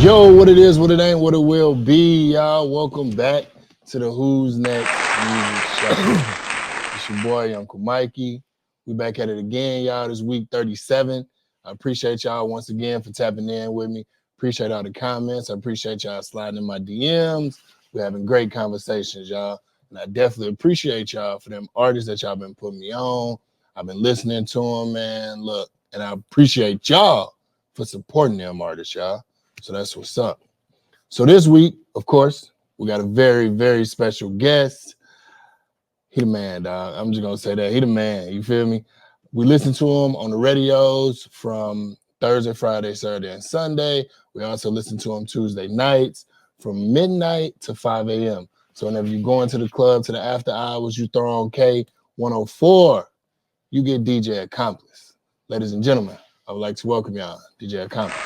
Yo, what it is, what it ain't, what it will be, y'all. Welcome back to the Who's Next Music Show. It's your boy, Uncle Mikey. We back at it again, y'all. This week 37. I appreciate y'all once again for tapping in with me. Appreciate all the comments. I appreciate y'all sliding in my DMs. We're having great conversations, y'all. And I definitely appreciate y'all for them artists that y'all been putting me on. I've been listening to them, man. Look, and I appreciate y'all for supporting them artists, y'all. So that's what's up. So this week, of course, we got a very, very special guest. He the man, dog. I'm just gonna say that. He the man. You feel me? We listen to him on the radios from Thursday, Friday, Saturday, and Sunday. We also listen to him Tuesday nights from midnight to 5 a.m. So whenever you go into the club to the after hours, you throw on K104, you get DJ Accomplice. Ladies and gentlemen, I would like to welcome y'all, DJ Accomplice.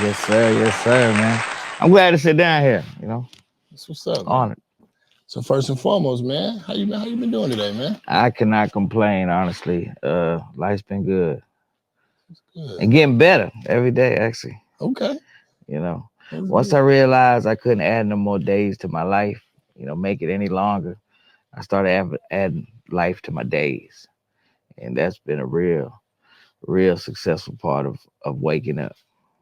Yes, sir, man. I'm glad to sit down here. That's what's up, man. Honored. So first and foremost, man, how you been doing today, man? I cannot complain, honestly. Life's been good Good. and getting better every day. Actually, Okay. you know, That's once I good. realized I couldn't add no more days to my life, make it any longer, I started adding life to my days, and that's been a real successful part of waking up.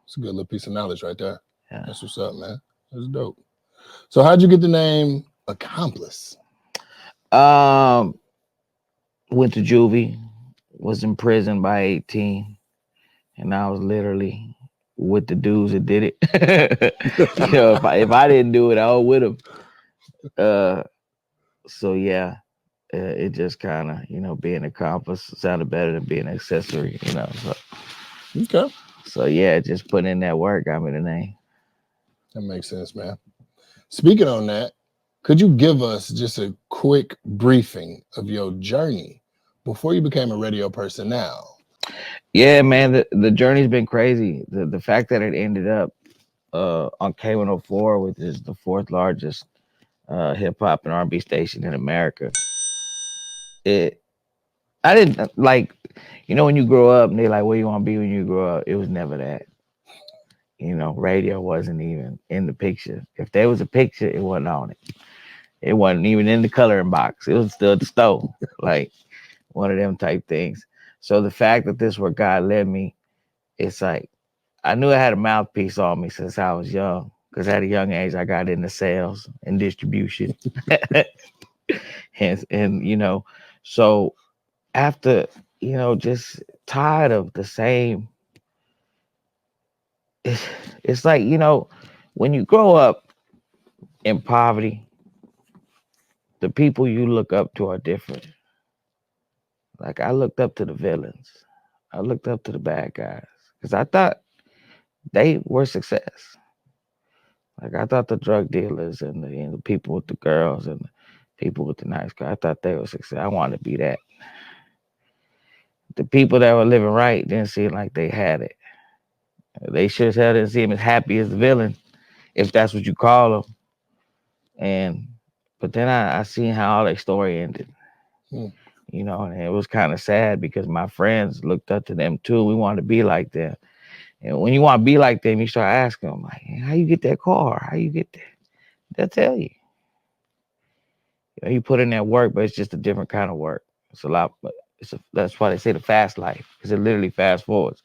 It's a good little piece of knowledge right there. Yeah. That's what's up, man. That's dope. So how'd you get the name Accomplice? Um, went to juvie, was in prison by 18. And I was literally with the dudes that did it. If I didn't do it, I was with them. Uh, so yeah, it just kind of being accomplice sounded better than being accessory. Okay. So yeah, just putting in that work got me the name. That makes sense, man. Speaking on that, could you give us just a quick briefing of your journey before you became a radio personnel? Yeah, man, the journey's been crazy. The fact that it ended up on K104, which is the fourth largest hip hop and R&B station in America. It I didn't like, when you grow up and they're like, what you want to be when you grow up? It was never that. Radio wasn't even in the picture. If there was a picture, it wasn't on it. It wasn't even in the coloring box. It was still at the stove, like one of them type things. So the fact that this where God led me, it's like I knew I had a mouthpiece on me since I was young. Because at a young age, I got into sales and distribution, and so after just tired of the same. It's, it's like when you grow up in poverty, the people you look up to are different. Like I looked up to the villains, I looked up to the bad guys because I thought they were success. Like I thought the drug dealers and the people with the girls and the people with the nice cars, I thought they were success. I wanted to be that. The people that were living right didn't seem like they had it. They sure as hell didn't seem as happy as the villain, if that's what you call them. And but then I seen how all their story ended, Hmm. and it was kind of sad because my friends looked up to them too. We wanted to be like them. And when you want to be like them, you start asking them, like, how you get that car? How you get that? They'll tell you. You put in that work, but it's just a different kind of work. It's a lot. That's why they say the fast life, because it literally fast forwards.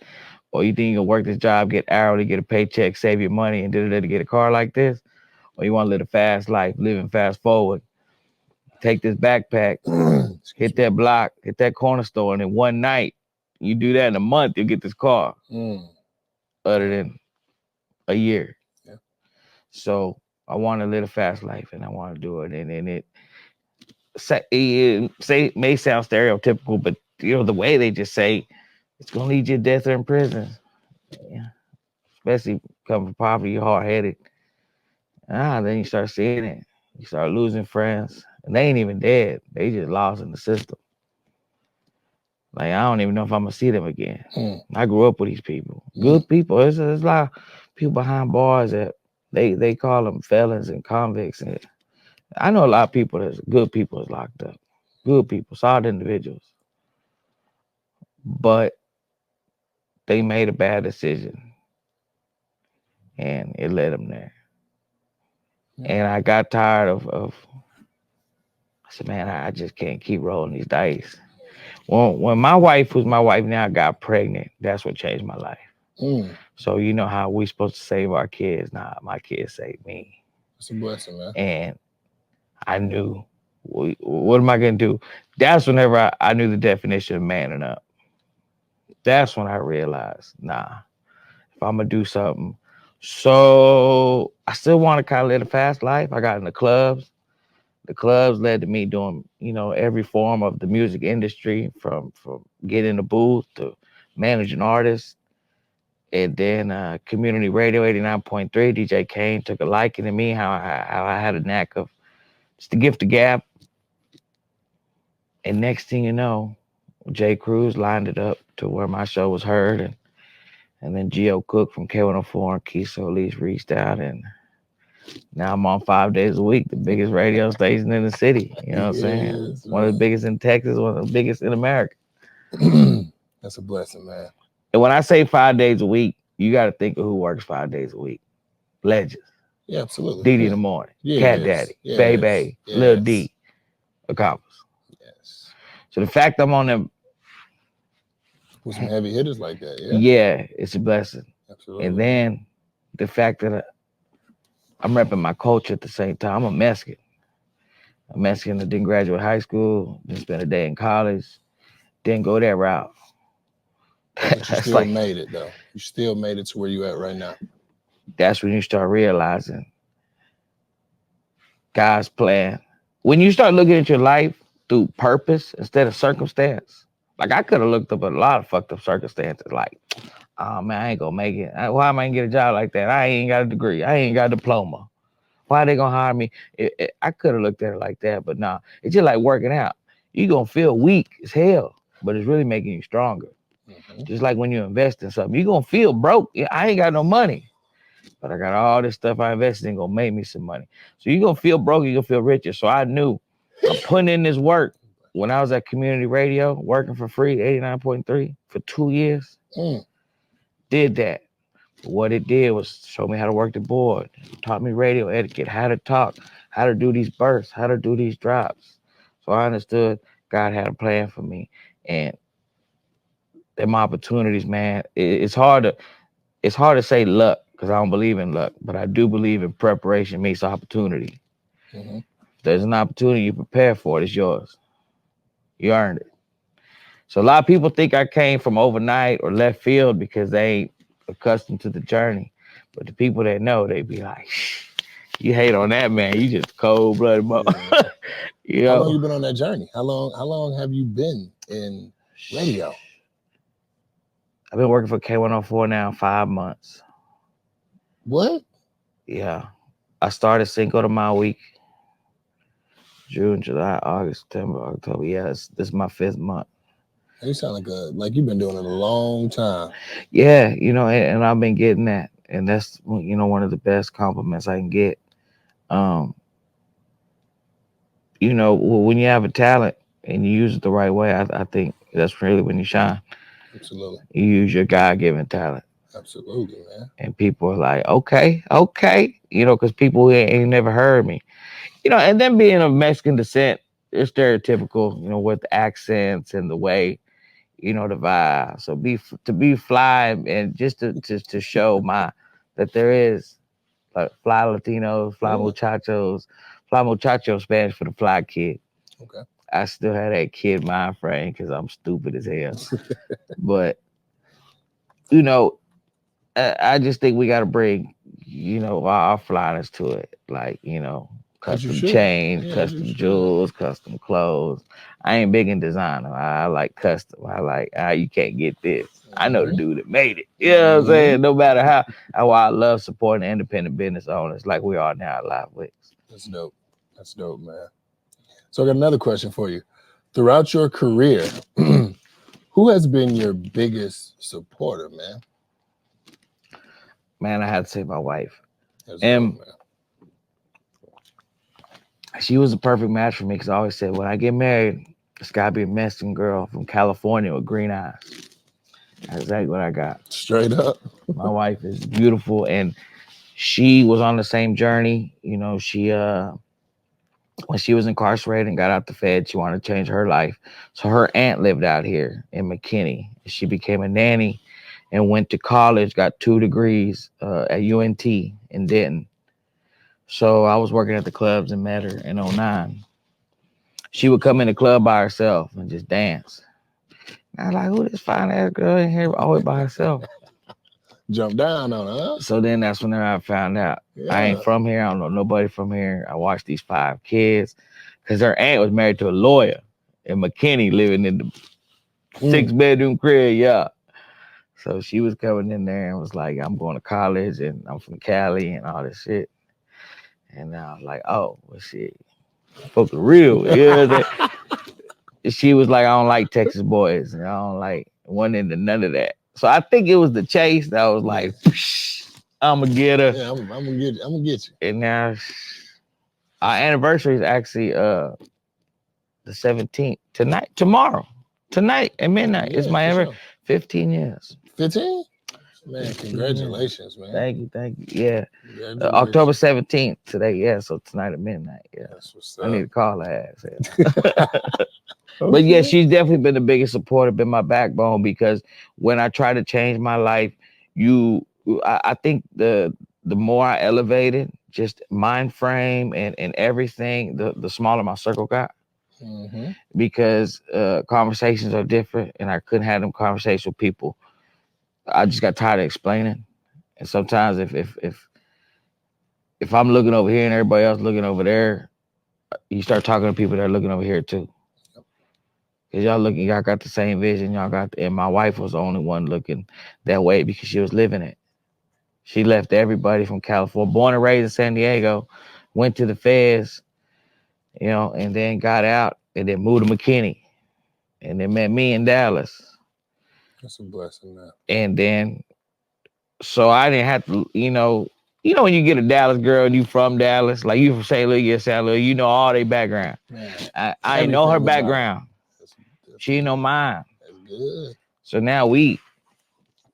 Or you think you can work this job, get hourly, get a paycheck, save your money, and to get a car like this? Or you want to live a fast life, living fast forward? Take this backpack, Excuse hit me. that block, hit that corner store, and in one night, you do that in a month, you'll get this car. Mm. Other than a year. Yeah. So I want to live a fast life, and I want to do it. And it may sound stereotypical, but the way they just say it's gonna lead you to death or in prison. Yeah. Especially coming from poverty, you're hard headed. Then you start seeing it. You start losing friends, and they ain't even dead. They just lost in the system. Like I don't even know if I'm gonna see them again. Mm. I grew up with these people, Mm. good people. There's a lot of people behind bars that they call them felons and convicts. And I know a lot of people that's good people is locked up, good people, solid individuals, but they made a bad decision, and it led him there. Yeah. And I got tired of I said, man, I just can't keep rolling these dice. When my wife, who's my wife now, got pregnant, that's what changed my life. Mm, So you know how we supposed to save our kids? Nah, my kids saved me. it's a blessing, man. And I knew, what am I gonna do? That's whenever I knew the definition of manning up. That's when I realized, nah, if I'm gonna do something. So I still want to kind of live a fast life. I got in the clubs. The clubs led to me doing, every form of the music industry, from getting in the booth to managing artists. And then community radio 89.3, DJ Kane took a liking to me, how I had a knack of just to gift the gab. And next thing you know, Jay Cruz lined it up to where my show was heard. And then Geo Cook from K104 and Keith Solis reached out. And now I'm on 5 days a week, the biggest radio station in the city. You know what I'm saying? Yes, One of the biggest in Texas, one of the biggest in America. man. That's a blessing, man. And when I say 5 days a week, you got to think of who works 5 days a week. Legends. Yeah, absolutely. Didi in Yeah. the morning. Cat Yes. Daddy. Yes. Baby. Yes. Lil D. Accomplice. Yes. So the fact I'm on them, With some heavy hitters like that, yeah. yeah, it's a blessing. Absolutely. And then the fact that I'm repping my culture at the same time. I'm a Mexican. A Mexican that didn't graduate high school, didn't spend a day in college, didn't go that route. But you That's still like, made it though. You still made it to where you at right now. that's when you start realizing God's plan. When you start looking at your life through purpose instead of circumstance, like I could have looked up at a lot of fucked up circumstances, like, oh man, I ain't gonna make it. Why am I gonna get a job like that? I ain't got a degree. I ain't got a diploma. Why they gonna hire me? I could have looked at it like that, but nah, it's just like working out. You gonna feel weak as hell, but it's really making you stronger. Mm-hmm. Just like when you invest in something, you gonna feel broke. Yeah, I ain't got no money, but I got all this stuff I invested in gonna make me some money. So you gonna feel broke, you gonna feel richer. So I knew I'm putting in this work. When I was at community radio, working for free, 89.3 for 2 years, Mm. did that. What it did was show me how to work the board, taught me radio etiquette, how to talk, how to do these bursts, how to do these drops. So I understood God had a plan for me. And them opportunities, man, it's hard to say luck because I don't believe in luck, but I do believe in preparation meets opportunity. Mm-hmm. If there's an opportunity, you prepare for it, it's yours. You earned it. So a lot of people think I came from overnight or left field because they ain't accustomed to the journey. But the people that know, they be like, you hate on that man. You just cold blooded. Yeah. You How long you know, been on that journey? How long have you been in radio? I've been working for K104 now 5 months. What? Yeah. I started Cinco de Mayo week, June, July, August, September, October. Yeah, this is my 5th month. You sound like you've been doing it a long time. Yeah, and I've been getting that. And that's, one of the best compliments I can get. When you have a talent and you use it the right way, I think that's really when you shine. Absolutely. You use your God-given talent. Absolutely, man. And people are like, okay, because people who ain't never heard me. And then being of Mexican descent, it's stereotypical, with the accents and the way, the vibe. So to be fly and just to show that there is like fly Latinos, fly muchachos Spanish for the fly kid. Okay. I still had that kid mind frame because I'm stupid as hell. But you know, I just think we got to bring, our flyness to it. Like, As you custom should. chains, Yeah, as you custom should. jewels, custom clothes. I ain't big in designer. I like custom. I like, you can't get this. I know the Mhm. dude that made it. You know what I'm Mhm. saying? No matter how I love supporting independent business owners like we are now at Live Wicks. That's dope. That's dope, man. So I got another question for you. Throughout your career, who has been your biggest supporter, man? Man, I had to say my wife. That's And dope, man. she was a perfect match for me because I always said, when I get married, it's got to be a Mexican girl from California with green eyes. That's exactly what I got. Straight up. My wife is beautiful, and She was on the same journey. You know, she when she was incarcerated and got out the Fed, she wanted to change her life. So her aunt lived out here in McKinney. She became a nanny and went to college, got 2 degrees at UNT in Denton. So I was working at the clubs and met her in '09. She would come in the club by herself and just dance. And I was like, who this fine ass girl in here always by herself? Jump down on her, huh? So then that's when I found out I ain't Yeah. from here. I don't know nobody from here. I watched these 5 kids because her aunt was married to a lawyer in McKinney, living in the 6-bedroom crib. Yeah. So she was coming in there and was like, I'm going to college and I'm from Cali and all this shit. And I was like, oh, well, shit, fuck the real. You know what I'm saying? She was like, I don't like Texas boys and I don't like one into none of that. So I think it was the chase that was like, I'm gonna get her. Yeah, I'm gonna get you. And now our anniversary is actually the 17th tomorrow. Tonight at midnight. Yeah, it's my for anniversary. 15 years. 15? Man, 15 congratulations, years. man. Thank you. Yeah. October 17th today. Yeah, so tonight at midnight. Yeah. That's what's I up. need to call her ass. But yeah, she's definitely been the biggest supporter, been my backbone, because when I try to change my life, I think the more I elevated just mind frame and everything, the smaller my circle got. Mm-hmm. Because conversations are different and I couldn't have them conversations with people. I just got tired of explaining. And sometimes if I'm looking over here and everybody else looking over there, you start talking to people that are looking over here too. Cause y'all got the same vision. And my wife was the only one looking that way because she was living it. She left everybody from California, born and raised in San Diego, went to the Feds, and then got out and then moved to McKinney and then met me in Dallas. That's a blessing, man. And then, so I didn't have to, when you get a Dallas girl and you from Dallas, like you from St. Louis, you're St. Louis, you know all their background. Man, I didn't know her background. She didn't know mine. That's good. So now we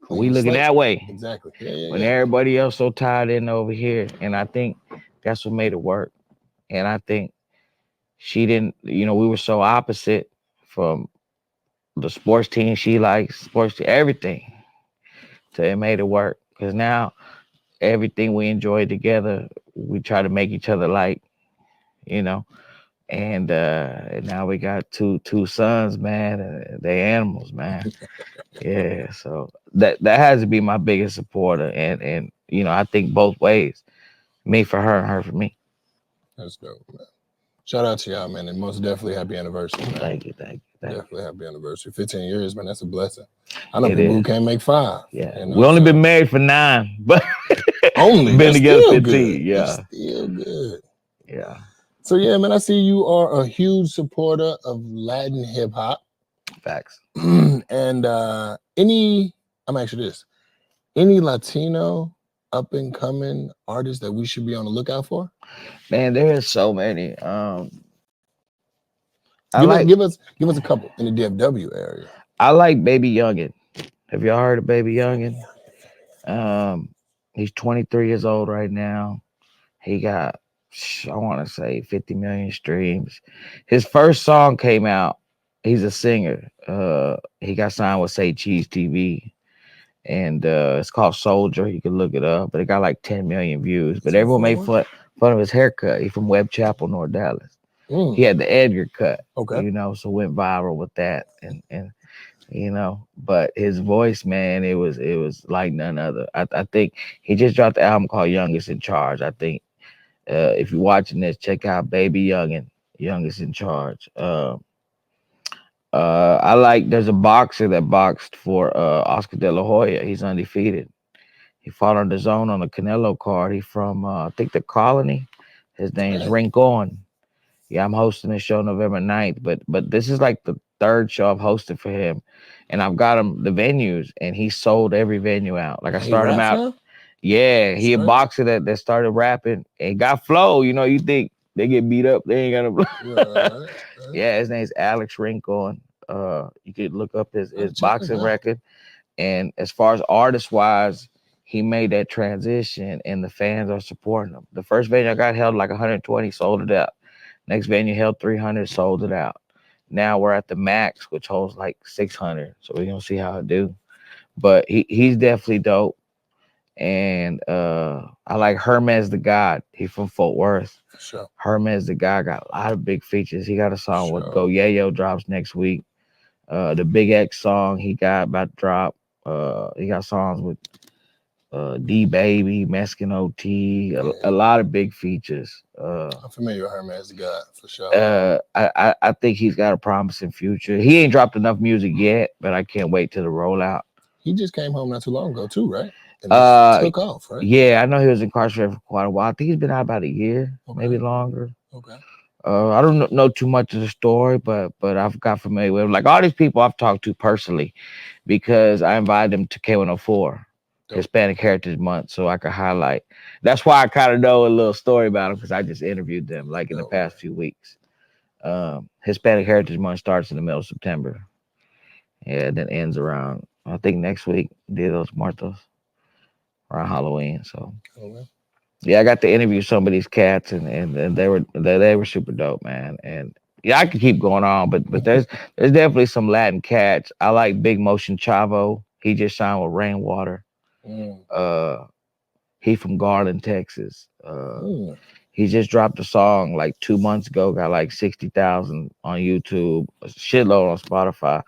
looking that way. Exactly. Yeah. When everybody else so tied in over here. And I think that's what made it work. And I think she didn't, we were so opposite from the sports team she likes, everything. So it made it work. Because now everything we enjoy together, we try to make each other like, and now we got two sons, man. They animals, man. Yeah, so that has to be my biggest supporter, and I think both ways, me for her and her for me. That's dope, man. Shout out to y'all, man, and most definitely happy anniversary, man. Thank you. Definitely happy anniversary. 15 years, man. That's a blessing. I know people who can't make 5. Yeah, we only been married for 9, but only been together 15. Good. Yeah, that's still good. Yeah. So yeah, man, I see you are a huge supporter of Latin hip hop. Facts. And I'm actually this. Any Latino up and coming artists that we should be on the lookout for? Man, there is so many. Give us a couple in the DFW area. I like Baby Youngin. Have y'all heard of Baby Youngin? He's 23 years old right now. He got, I want to say, 50 million streams. His first song came out. He's a singer. He got signed with Say Cheese TV, and it's called Soldier. You can look it up, but it got like 10 million views. But everyone made fun of his haircut. He's from Webb Chapel, North Dallas. He had the Edgar cut, so went viral with that, and but his voice, man, it was like none other. I think he just dropped the album called Youngest in Charge. I think if you're watching this, check out Baby Youngin, Youngest in Charge. I like, there's a boxer that boxed for Oscar De La Hoya. He's undefeated. He fought on the zone on the Canelo card. He from I think the Colony. His name's Rincon. Yeah, I'm hosting a show November 9th, but this is like the 3rd show I've hosted for him. And I've got him the venues, and he sold every venue out. Like I started him out. Now? Yeah, he a boxer that started rapping and got flow. You think they get beat up, they ain't got no. Yeah, his name's Alex Rincon. You could look up his boxing record. And as far as artist wise, he made that transition, and the fans are supporting him. The first venue I got held like 120, sold it out. Next venue held 300, sold it out. Now we're at the max, which holds like 600. So we're gonna see how it do. But he's definitely dope. And I like Hermes the God. He from Fort Worth. For sure. Hermes the God got a lot of big features. He got a song with Go Yayo drops next week. The Big X song he got about to drop. He got songs with D Baby, Mexican OT, a lot of big features. I'm familiar with Hermes the God for sure. I think he's got a promising future. He ain't dropped enough music yet, but I can't wait till the rollout. He just came home not too long ago too, right? And just took off, right? Yeah, I know he was incarcerated for quite a while. I think he's been out about a year, maybe longer. Okay. I don't know too much of the story, but I've got familiar with him. Like all these people I've talked to personally, because I invited them to K104, Hispanic Heritage Month, so I could highlight. That's why I kind of know a little story about him, because I just interviewed them like in the past few weeks. Hispanic Heritage Month starts in the middle of September. Yeah, then ends around, I think next week, Dia de los Muertos, around Halloween. So yeah, I got to interview some of these cats, and they were super dope, man. And yeah, I could keep going on, but there's definitely some Latin cats. I like Big Motion Chavo. He just signed with Rainwater. He from Garland, Texas. He just dropped a song like 2 months ago, got like 60,000 on YouTube, a shitload on Spotify,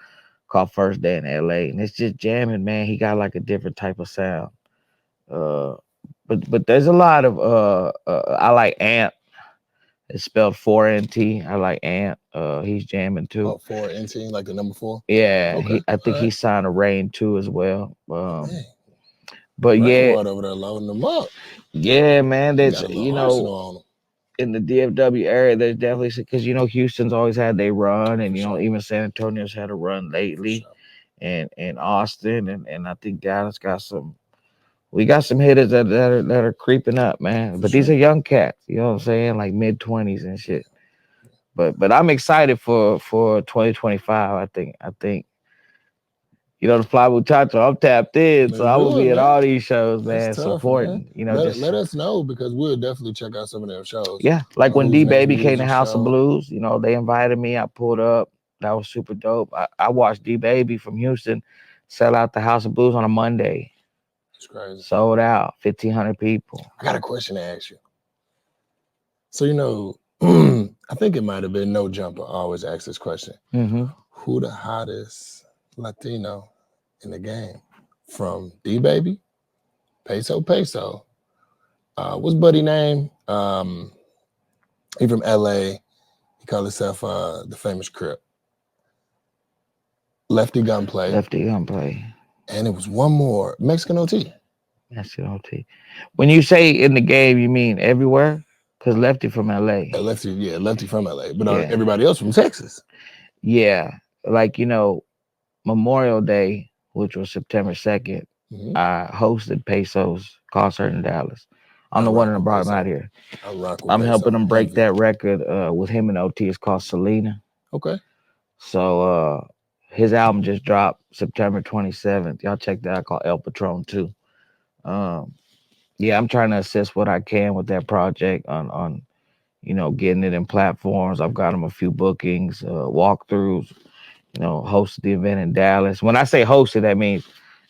called First Day in LA. And it's just jamming, man. He got like a different type of sound. But there's a lot of I like Ant. It's spelled 4NT. I like Ant. He's jamming too. Oh, 4NT, like the number 4? Yeah. Okay. I think he signed a Rain too as well. But Rainwater over there loading them up. Yeah, man. That's in the DFW area, there's definitely, because Houston's always had their run, and even San Antonio's had a run lately, and Austin, and I think Dallas got some. We got some hitters that are creeping up, man. But these are young cats, you know what I'm saying, like mid-20s and shit. But I'm excited for 2025. I think. The Fly Muchacho, I'm tapped in, so I will be at all these shows, man, supporting. Man. Let us know, because we'll definitely check out some of their shows. Yeah, like when D Baby came to House of Blues, they invited me. I pulled up. That was super dope. I watched D Baby from Houston sell out the House of Blues on a Monday. It's crazy. Sold out, 1,500 people. I got a question to ask you. So I think it might have been No Jumper. I always ask this question. Mm-hmm. Who the hottest Latino in the game? From D Baby, Peso. What's Buddy name? He from LA. He called himself the famous Crip. Lefty Gunplay. And it was one more. Mexican OT. When you say in the game, you mean everywhere? Because Lefty from LA. Lefty from LA. But everybody else from Texas. Yeah. Like, Memorial Day, which was September 2nd, I hosted Peso's concert in Dallas. I'm the one that brought him out here. I'm helping him break that record with him and OT. It's called Selena. Okay. So his album just dropped September 27th. Y'all check that out, called El Patron too. Yeah, I'm trying to assist what I can with that project on getting it in platforms. I've got him a few bookings, walkthroughs. Hosted the event in Dallas. When I say hosted, that means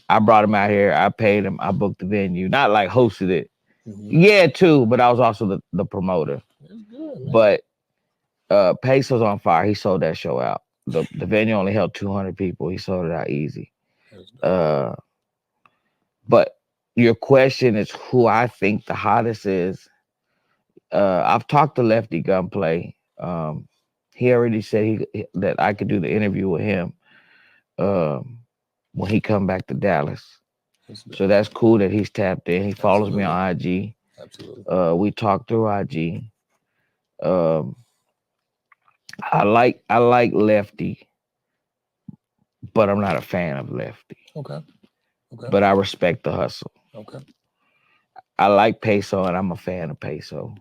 I brought him out here. I paid him. I booked the venue. Not like hosted it. Yeah, too, but I was also the promoter. That's good, man. But Peso's on fire. He sold that show out. The venue only held 200 people. He sold it out easy. But your question is who I think the hottest is. I've talked to Lefty Gunplay. He already said that I could do the interview with him when he come back to Dallas. So that's cool that he's tapped in. He follows me on IG. Absolutely. We talk through IG. I like Lefty, but I'm not a fan of Lefty. Okay. But I respect the hustle. Okay. I like Peso, and I'm a fan of Peso.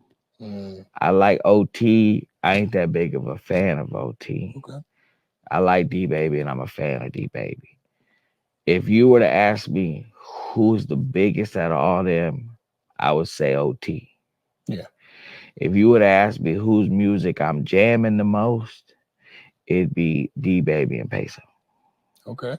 I like OT. I ain't that big of a fan of OT. Okay. I like D Baby, and I'm a fan of D Baby. If you were to ask me who's the biggest out of all them, I would say OT. Yeah. If you would ask me whose music I'm jamming the most, it'd be D Baby and Peso. Okay.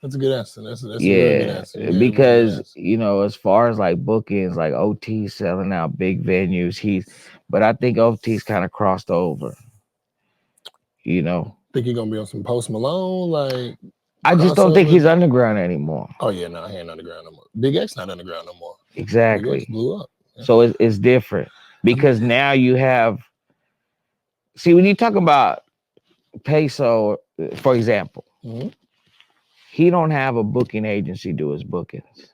That's a good answer. That's a real good Yeah, answer. Real good because answer. as far as like bookings, like OT selling out big venues, but I think OT's kind of crossed over. You know, Think he gonna be on some Post Malone like I just don't think crossover? he's underground anymore. Oh yeah, no, he ain't underground no more. Big X not underground no more. Big X Exactly. blew up. Yeah. So it's different because now you have. See, when you talk about Peso, for example, Mhm. he don't have a booking agency do his bookings.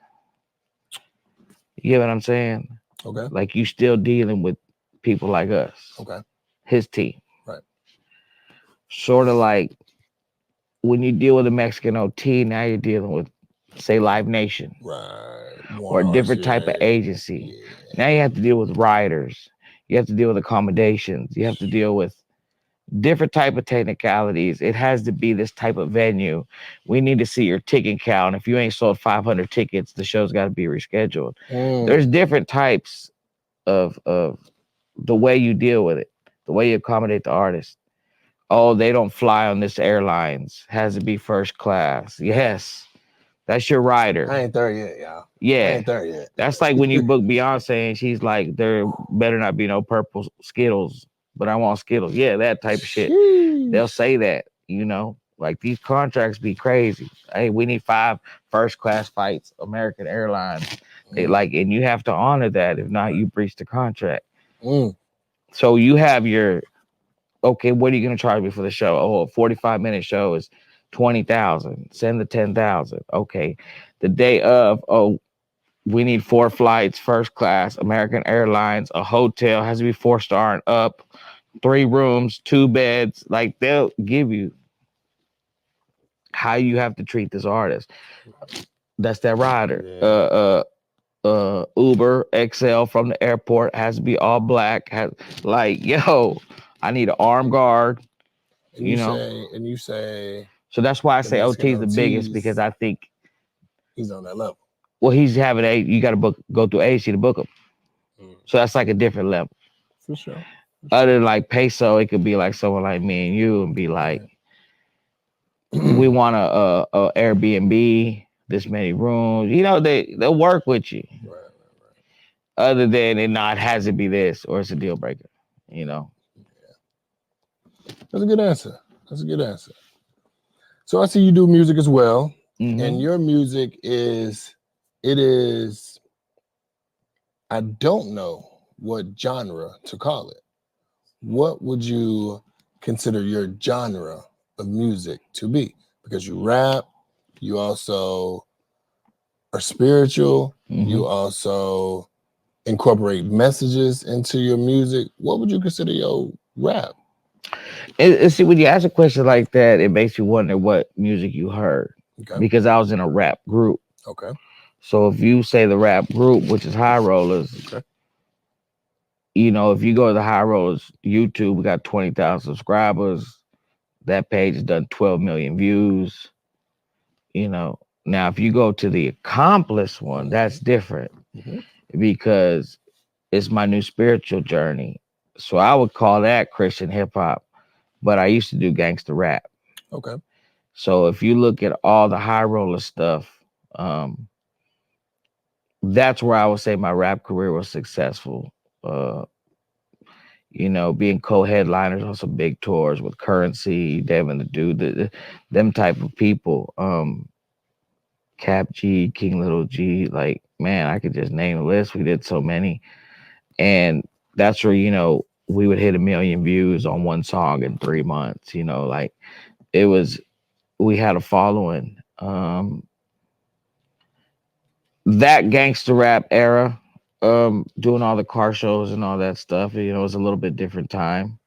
You get what I'm saying? Okay. Like you still dealing with people like us, Okay. his team. Right. Sort of like when you deal with a Mexican OT, now you're dealing with, say, Live Nation Right. or a More different type of RCA. agency. Yeah. Now you have to deal with riders. You have to deal with accommodations. You have to deal with different type of technicalities. It has to be this type of venue. We need to see your ticket count. If you ain't sold 500 tickets, the show's got to be rescheduled. There's different types of the way you deal with it, the way you accommodate the artist. Oh, they don't fly on this airlines. Has to be first class. Yes, that's your rider. I ain't there yet, y'all. I Yeah, ain't there yet. that's like when you book Beyonce and she's like, there better not be no purple Skittles, but I want Skittles. Yeah, that type of shit. They'll Sheesh. say that, like these contracts be crazy. Hey, we need 5 first class flights, American Airlines. They like, and you have to honor that. If not, you breach the contract. Mm. So you have your, okay, what are you going to charge me for the show? Oh, a 45-minute show is 20,000. Send the 10,000. Okay. The day of, oh, we need 4 flights, first class, American Airlines, a hotel has to be 4-star and up, 3 rooms, 2 beds. Like they'll give you how you have to treat this artist. That's that rider. Yeah. Uber XL from the airport has to be all black. Has like, yo, I need an armed guard, And you you know. say, and you say So that's why I the say Mexican OT is the biggest because OTs, I think, he's on that level. well, he's having you got to go through agency to book him. Mm. So that's like a different level. For sure. For Other sure. than like Peso, it could be like someone like me and you and be like, Right. we want a Airbnb, this many rooms. They'll work with you. Right. Other than it not has to be this or it's a deal breaker. You know. That's a good answer. That's a good answer. So I see you do music as well, and Mm-hmm. your music it is, I don't know what genre to call it. What would you consider your genre of music to be? Because you rap, you also are spiritual, Mm-hmm. you also incorporate messages into your music. What would you consider your rap? See, when you ask a question like that, it makes you wonder what music you heard Okay. because I was in a rap group. Okay. So if you say the rap group, which is High Rollers, Okay. if you go to the High Rollers YouTube, we got 20,000 subscribers. That page has done 12 million views. Now if you go to the Accomplice one, that's different Mm-hmm. because it's my new spiritual journey. So I would call that Christian hip hop, but I used to do gangster rap. Okay. So if you look at all the High Roller stuff, that's where I would say my rap career was successful. Uh, being co-headliners on some big tours with Currency, Devin the Dude, them type of people. Cap G, King Little G, like man, I could just name a list. We did so many, and that's where we would hit 1 million views on one song in 3 months. Like it was, we had a following. That gangster rap era, doing all the car shows and all that stuff, it was a little bit different time.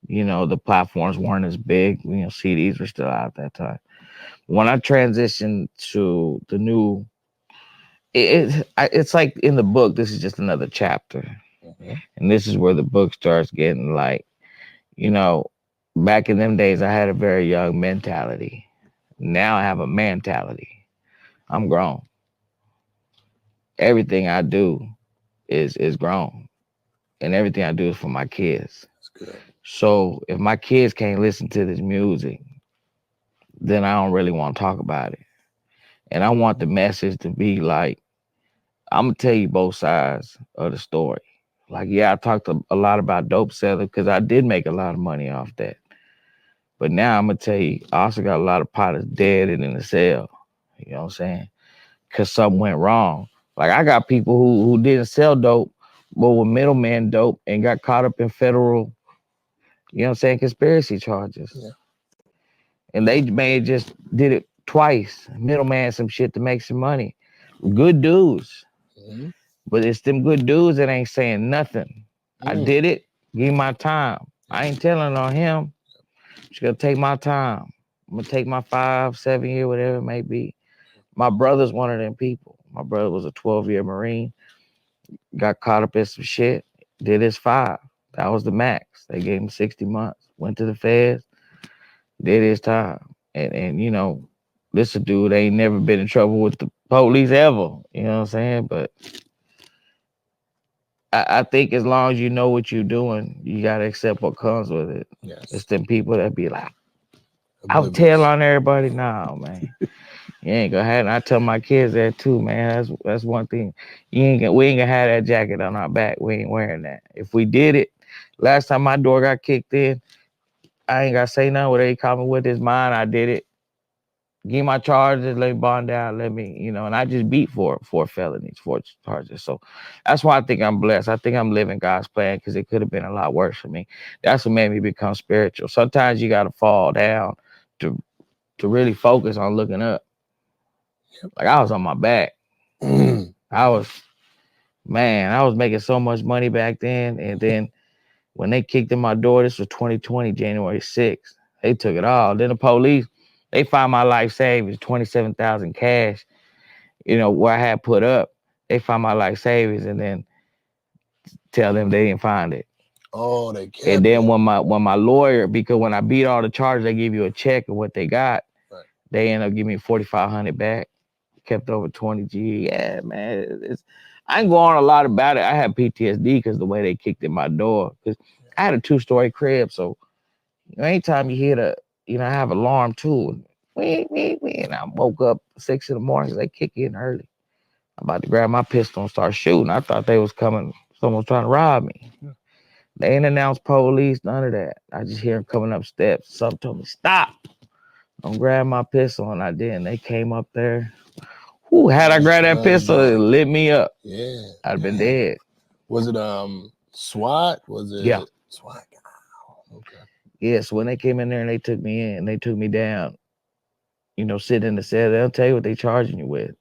The platforms weren't as big. CDs were still out at that time. When I transitioned to the new, it's like in the book, this is just another chapter. Mm-hmm. And this is where the book starts getting like, you know, back in them days, I had a very young mentality. Now I have a mentality. I'm grown. everything I do is grown, and everything I do is for my kids. That's good. So if my kids can't listen to this music, then I don't really want to talk about it. And I want the message to be like, I'm gonna tell you both sides of the story. Like, yeah, I talked a lot about dope selling because I did make a lot of money off that. But now I'm gonna tell you, I also got a lot of potters dead and in the cell. You know what I'm saying? Because something went wrong. Like I got people who didn't sell dope, but were middleman dope and got caught up in federal, you know what I'm saying, conspiracy charges. Yeah. And they may just did it twice, middleman some shit to make some money. Good dudes. Mm-hmm. But it's them good dudes that ain't saying nothing. I did it, give my time. I ain't telling on him. Just gonna take my time. I'm gonna take my 5, 7 year, whatever it may be. My brother's one of them people. My brother was a 12-year Marine, got caught up in some shit, did his 5. That was the max. They gave him 60 months. Went to the feds, did his time. And you know, this a dude ain't never been in trouble with the police ever. You know what I'm saying? But I think as long as you know what you're doing, you gotta accept what comes with it. Yes. It's them people that be like, I'll Oblivious. tell on everybody now, man. You ain't gonna have. And I tell my kids that too, man. That's one thing. We ain't gonna have that jacket on our back. We ain't wearing that. If we did it, last time my door got kicked in, I ain't gotta say nothing. What they call me with is mine. I did it. Give my charges, let me bond down, let me, you know, and I just beat four felonies, 4 charges. So that's why I think I'm blessed. I think I'm living God's plan because it could have been a lot worse for me. That's what made me become spiritual. Sometimes you gotta fall down to really focus on looking up. Like I was on my back. I was making so much money back then. And then when they kicked in my door, this was 2020, January 6th. They took it all. Then the police, they found my life savings, 27,000 cash, you know, where I had put up. They found my life savings and then tell them they didn't find it. Oh, they kept And then it. when my lawyer, because when I beat all the charges, they give you a check of what they got. Right. They end up giving me 4,500 back. Kept over 20 G. Yeah, man. I ain't go on a lot about it. I had PTSD because the way they kicked in my door. Because I had a 2-story crib, so you know, anytime you hear I have alarm too. And I woke up 6 in the morning because they kick in early. I'm about to grab my pistol and start shooting. I thought they was coming. Someone was trying to rob me. Yeah. They ain't announced police, none of that. I just hear them coming up steps. Something told me, stop. Don't grab my pistol, and I did. And they came up there. Who had I grabbed that pistol, it lit me up. Yeah. I'd have been dead. Was it SWAT? Was it Yeah. SWAT? Oh, okay. Yeah, so when they came in there and they took me in, they took me down, you know, sitting in the cell, they'll tell you what they charging you with.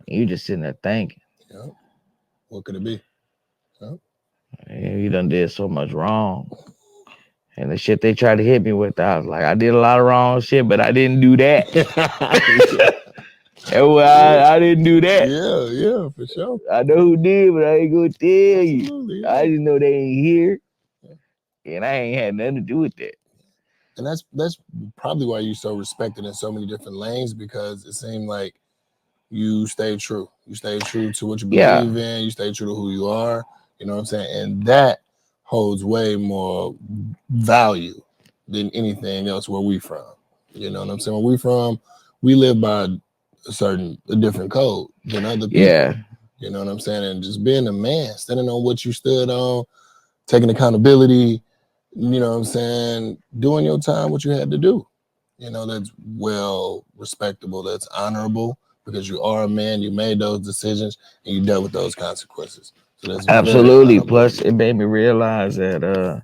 And you just sitting there thinking. Yeah. What could it be? Huh? Man, you done did so much wrong. And the shit they tried to hit me with, I was like, I did a lot of wrong shit, but I didn't do that. I didn't do that. Yeah, for sure. I know who did, but I ain't gonna tell you. Absolutely, yeah. I didn't know they ain't here. And I ain't had nothing to do with that. And that's probably why you're so respected in so many different lanes, because it seemed like you stay true. You stay true to what you believe in. You stay true to who you are. You know what I'm saying? And that holds way more value than anything else where we from. You know what I'm saying? Where we from, we live by a different code than other people. Yeah. You know what I'm saying? And just being a man, standing on what you stood on, taking accountability, you know what I'm saying, doing your time, what you had to do. You know, that's well respectable, that's honorable, because you are a man, you made those decisions, and you dealt with those consequences. So that's absolutely. Plus, it made me realize that,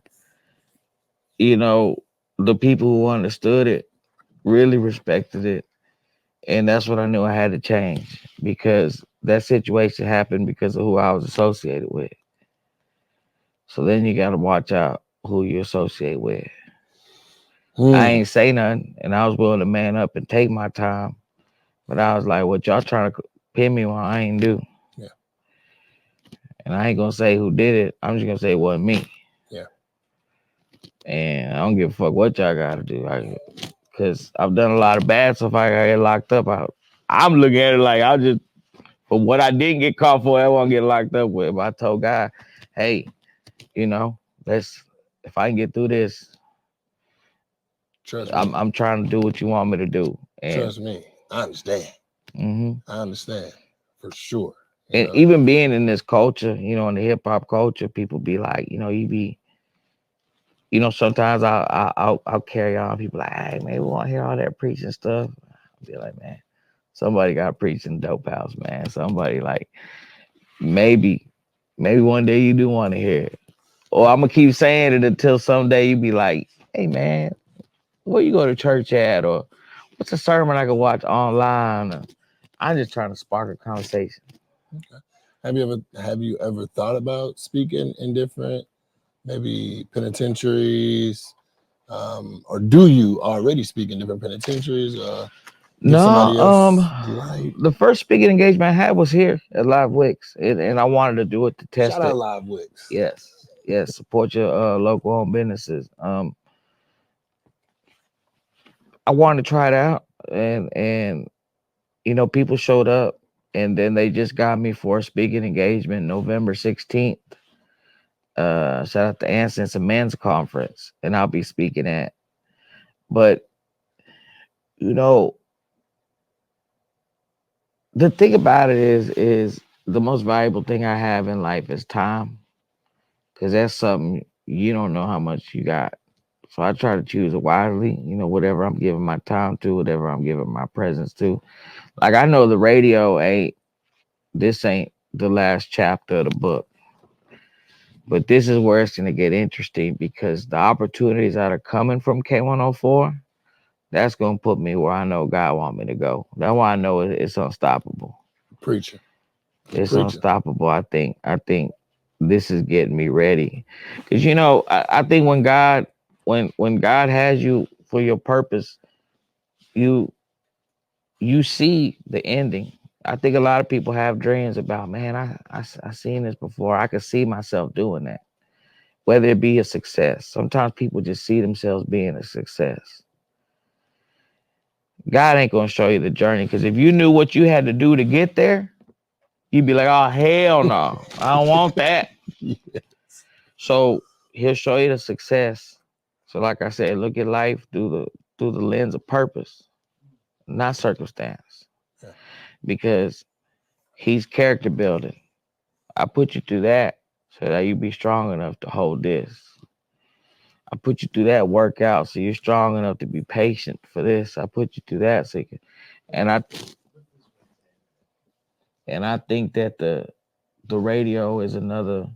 you know, the people who understood it really respected it. And that's what I knew I had to change, because that situation happened because of who I was associated with. So then you got to watch out who you associate with. I ain't say nothing, and I was willing to man up and take my time. But I was like, what y'all trying to pin me on, I ain't do. Yeah. And I ain't going to say who did it. I'm just going to say it wasn't me. Yeah. And I don't give a fuck what y'all got to do. Because I've done a lot of bad stuff. I got get locked up. I'm looking at it like I'll just But what I didn't get caught for, I won't get locked up with. But I told God, hey, you know, let's if I can get through this, Trust me. I'm trying to do what you want me to do. And Trust me. I understand. mhm. I understand for sure. You And know. even being in this culture, you know, in the hip hop culture, people be like, you know, sometimes I'll carry on. People like, hey, man, we want to hear all that preaching stuff. I'll be like, man, somebody got preaching dope house, man. Somebody like maybe one day you do want to hear it, or I'm gonna keep saying it until someday you be like, hey, man, where you go to church at, or what's a sermon I can watch online? Or, I'm just trying to spark a conversation. Okay. Have you ever thought about speaking in different maybe penitentiaries? Or do you already speak in different penitentiaries? Give No, somebody else the light. the first speaking engagement I had was here at Live Wicks, and I wanted to do it to Shout test out it. Live Wicks. Yes, support your local owned businesses. I wanted to try it out, and people showed up, and then they just got me for a speaking engagement November 16th. Shout out to Anson, it's a men's conference, and I'll be speaking at. But you know, the thing about it is the most valuable thing I have in life is time, because that's something you don't know how much you got. So I try to choose it wisely. Whatever I'm giving my time to, whatever I'm giving my presence to. Like I know the radio ain't the last chapter of the book, but this is where it's gonna get interesting because the opportunities that are coming from K104, that's gonna put me where I know God want me to go. That's why I know it's unstoppable. Preacher. It's Preacher. unstoppable. I think this is getting me ready, because I think when God has you for your purpose, you you see the ending. I think a lot of people have dreams about, man, I seen this before. I could see myself doing that, whether it be a success. Sometimes people just see themselves being a success. God ain't gonna show you the journey, because if you knew what you had to do to get there, you'd be like, oh hell no, I don't want that. Yeah. So he'll show you the success. So like I said, look at life through the lens of purpose, not circumstance, Yeah. because he's character building. I put you through that so that you be strong enough to hold this. I put you through that workout so you're strong enough to be patient for this. I put you through that so you can, and I think that the radio is another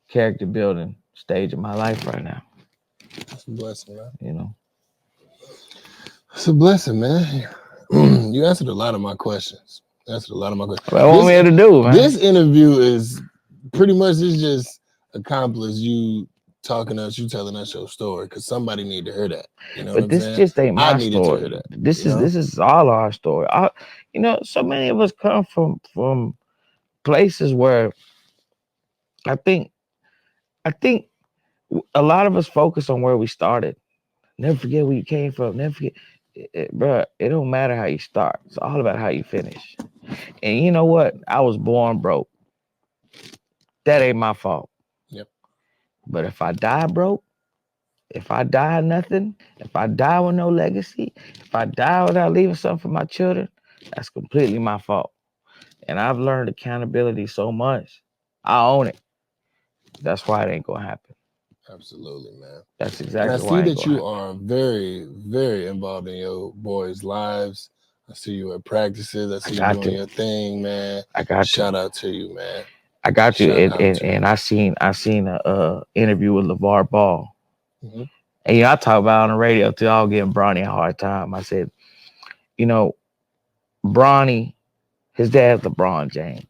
character building stage of my life right now. That's a blessing, man. You know. It's a blessing, man. You answered a lot of my questions. Answered a lot of my questions. What I want me to do, man. This interview is pretty much it's just Accomplice you talking to us, you telling us your story, because somebody need to hear that. You know what But I'm this saying? just ain't I my needed to hear story. that. This You is know? this is all our story. So many of us come from places where I think I think a lot of us focus on where we started. Never forget where you came from. Never forget, bro. It don't matter how you start. It's all about how you finish. And you know what? I was born broke. That ain't my fault. Yep. But if I die broke, if I die nothing, if I die with no legacy, if I die without leaving something for my children, that's completely my fault. And I've learned accountability so much. I own it. That's why it ain't gonna happen. Absolutely, man. That's And I exactly see why it ain't that gonna you happen. are very, very involved in your boys' lives. I see you at practices. I I see you got doing to. your thing, man. I got to. Shout out to you, man. I got you. Shout And out and, to you. and I seen a interview with LeVar Ball. Mhm. And I talk about on the radio too. I was giving Bronny a hard time. I said, you know, Bronny, his dad's LeBron James.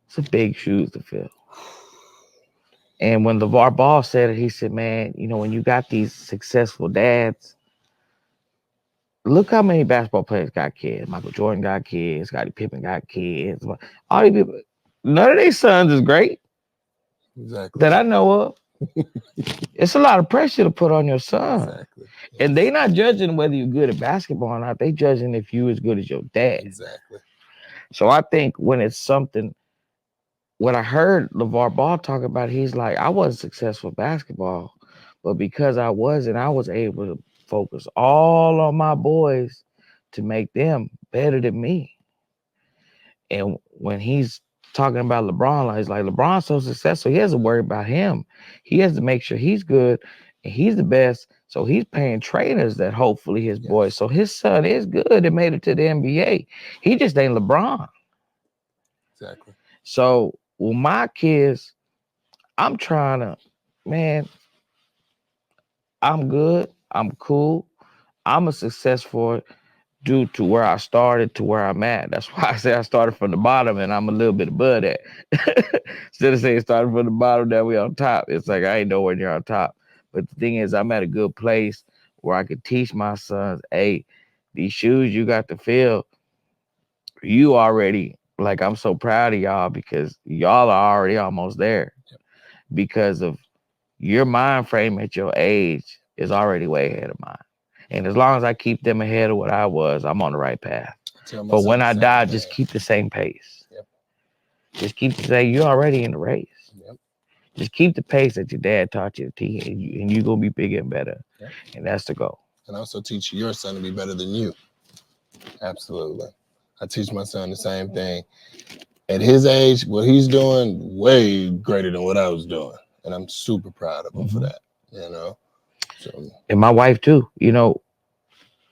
It's a big shoes to fill. And when LeVar Ball said it, he said, man, when you got these successful dads, look how many basketball players got kids. Michael Jordan got kids, Scottie Pippen got kids. All these people, none of their sons is great Exactly. that I know of. It's a lot of pressure to put on your son. Exactly. And they not judging whether you're good at basketball or not. They judging if you as good as your dad. Exactly. So I think when it's something, what I heard LeVar Ball talk about, he's like, I wasn't successful in basketball, but because I wasn't, I was able to focus all on my boys to make them better than me. And when he's talking about LeBron, like, he's like, LeBron's so successful, he doesn't worry about him. He has to make sure he's good and he's the best. So he's paying trainers that hopefully his boys. So his son is good and made it to the NBA. He just ain't LeBron. Exactly. So with my kids, I'm trying to, man, I'm good. I'm cool. I'm a success for it due to where I started to where I'm at. That's why I say I started from the bottom and I'm a little bit above that. Instead of saying starting from the bottom that we on top, it's like I ain't nowhere near on top. But the thing is, I'm at a good place where I could teach my sons, hey, these shoes you got to fill, you already, like, I'm so proud of y'all because y'all are already almost there because of your mind frame at your age is already way ahead of mine. And as long as I keep them ahead of what I was, I'm on the right path. But when I die, just keep the same pace. Yep. Just keep the same. You're already in the race. Yep. Just keep the pace that your dad taught you to teach, and you're going to be bigger and better. Yep. And that's the goal. And also teach your son to be better than you. Absolutely. I teach my son the same thing. At his age, what he's doing, way greater than what I was doing. And I'm super proud of him for that, you know. So, and my wife too, you know,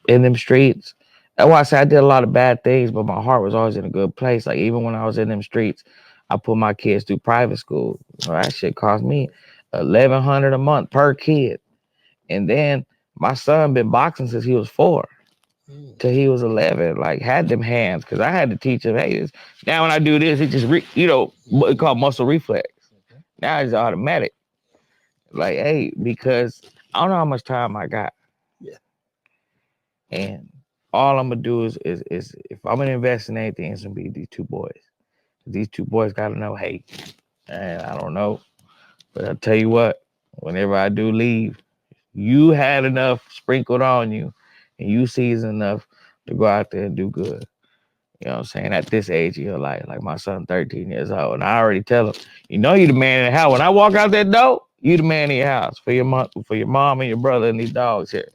in them streets. That's why I say I did a lot of bad things, but my heart was always in a good place. Like even when I was in them streets, I put my kids through private school. You know, that shit cost me $1,100 a month per kid. And then my son been boxing since he was 4 till he was 11. Like had them hands because I had to teach him. Hey, now when I do this, it just it's called muscle reflex. Now it's automatic. Like hey, because I don't know how much time I got. Yeah. And all I'm gonna do is if I'm gonna invest in anything, it's gonna be these two boys. These two boys gotta know, hey, and I don't know, but I'll tell you what, whenever I do leave, you had enough sprinkled on you and you seasoned enough to go out there and do good. You know what I'm saying? At this age of your life, like my son 13 years old, and I already tell him, you know you the man in the house. When I walk out that door, you the man in your house for your mom and your brother and these dogs here.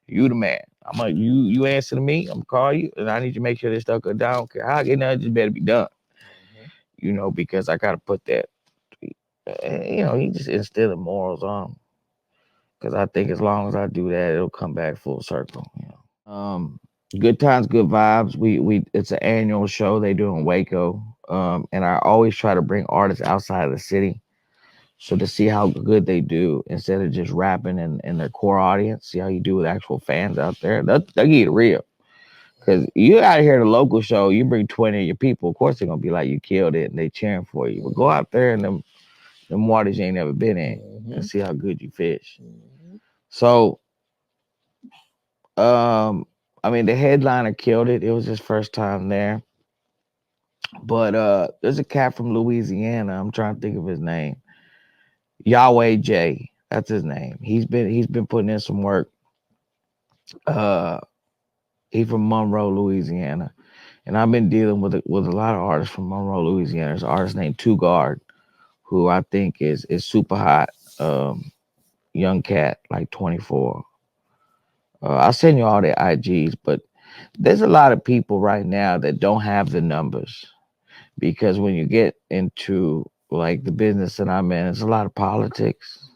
You the man. You answer to me. I'm gonna call you, and I need you to make sure this stuff goes down. I don't care how I get done, it just better be done. You know, because I gotta put that. You know, he just instilling morals on him. Because I think as long as I do that, it'll come back full circle. You know. Good times, good vibes. We it's an annual show they do in Waco. And I always try to bring artists outside of the city. So to see how good they do instead of just rapping in their core audience, see how you do with actual fans out there. They'll get it real. Because you out here at a local show, you bring 20 of your people, of course they're gonna be like you killed it and they cheering for you. But go out there in them waters you ain't never been in and see how good you fish. So I mean the headliner killed it. It was his first time there. But there's a cat from Louisiana. I'm trying to think of his name. Yahweh J. That's his name. He's been putting in some work. Uh, he's from Monroe, Louisiana, and I've been dealing with a lot of artists from Monroe, Louisiana. There's an artist named Two Guard, who I think is super hot. Young cat, like 24. I'll send you all their IGs, but there's a lot of people right now that don't have the numbers because when you get into like the business that I'm in, it's a lot of politics.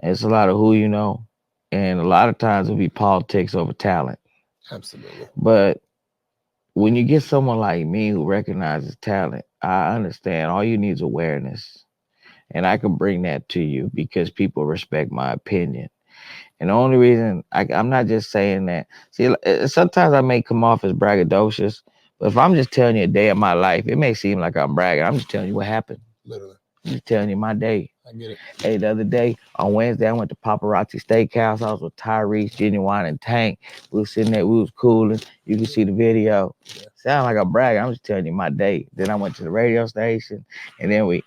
It's a lot of who you know, and a lot of times it'll be politics over talent. Absolutely. But when you get someone like me who recognizes talent, I understand all you need is awareness. And I can bring that to you because people respect my opinion. And the only reason I'm not just saying that, see, sometimes I may come off as braggadocious, but if I'm just telling you a day of my life, it may seem like I'm bragging. I'm just telling you what happened. Literally. I'm just telling you my day. I get it. Hey, the other day on Wednesday, I went to Paparazzi Steakhouse. I was with Tyrese, Genuine, and Tank. We was sitting there, we was cooling. You can see the video. Yeah. Sound like I'm bragging. I'm just telling you my day. Then I went to the radio station, and then we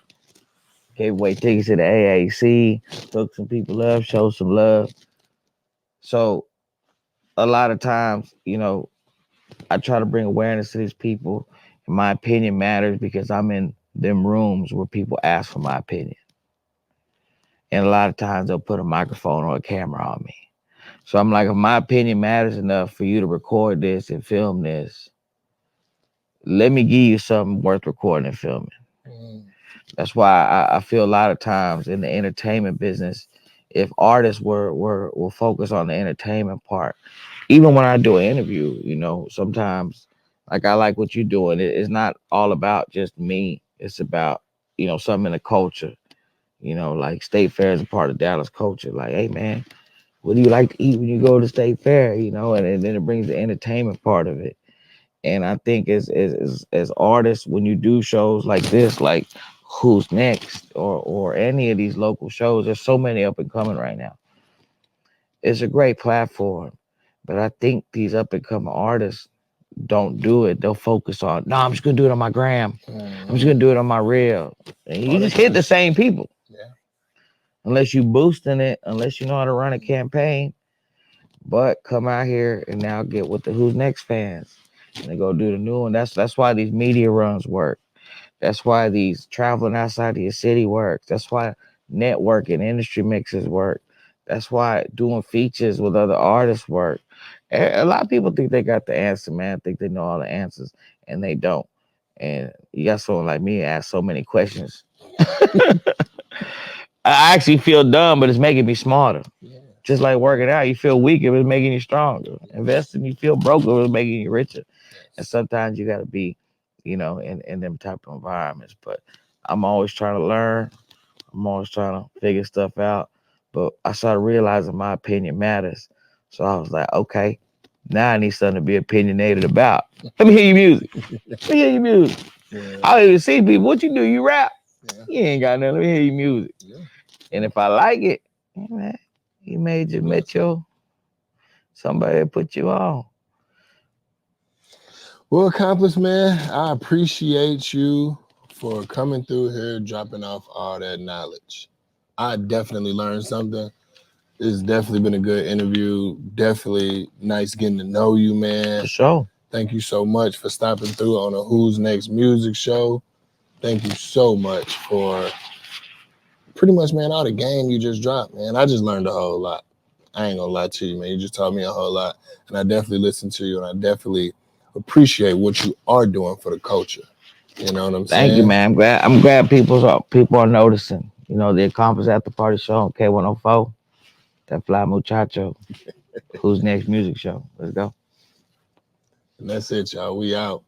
gave away tickets to the AAC, hooked some people up, showed some love. So a lot of times, you know, I try to bring awareness to these people. And my opinion matters because I'm in them rooms where people ask for my opinion. And a lot of times they'll put a microphone or a camera on me. So I'm like, if my opinion matters enough for you to record this and film this, let me give you something worth recording and filming. Mm. That's why I feel a lot of times in the entertainment business, if artists were focused on the entertainment part, even when I do an interview, sometimes like I like what you're doing. It's not all about just me. It's about, something in the culture. Like State Fair is a part of Dallas culture. Like, hey man, what do you like to eat when you go to State Fair? And then it brings the entertainment part of it. And I think as artists, when you do shows like this, like Who's Next or any of these local shows, there's so many up and coming right now. It's a great platform. But I think these up and coming artists don't do it. They'll focus on, no, I'm just gonna do it on my gram. I'm just gonna do it on my reel. And you just hit the same people. Yeah. Unless you boosting it, unless you know how to run a campaign. But come out here and now get with the Who's Next fans. And they go do the new one. That's why these media runs work. That's why these traveling outside of your city works. That's why networking industry mixes work. That's why doing features with other artists work. A lot of people think they got the answer, man. Think they know all the answers, and they don't. And you got someone like me ask so many questions. I actually feel dumb, but it's making me smarter. Yeah. Just like working out, you feel weaker, but it's making you stronger. Yes. Investing, you feel broke, but it's making you richer. Yes. And sometimes you got to be, in them type of environments. But I'm always trying to learn. I'm always trying to figure stuff out. But I started realizing my opinion matters. So I was like, okay, now I need something to be opinionated about. Let me hear your music. Let me hear your music. Yeah. I don't even see people. What you do? You rap? Yeah. You ain't got nothing. Let me hear your music. Yeah. And if I like it, man, you may just met your somebody that put you on. Well, Accomplice, man, I appreciate you for coming through here, dropping off all that knowledge. I definitely learned something. It's definitely been a good interview. Definitely nice getting to know you, man. For sure. Thank you so much for stopping through on a Who's Next music show. Thank you so much for pretty much, man, all the game you just dropped, man. I just learned a whole lot. I ain't gonna lie to you, man. You just taught me a whole lot. And I definitely listen to you and I definitely appreciate what you are doing for the culture. You know what I'm Thank you, saying? man. I'm glad people are noticing. The Accomplice After Party show on K104. That Fly Muchacho. Who's Next music show. Let's go. And that's it, y'all. We out.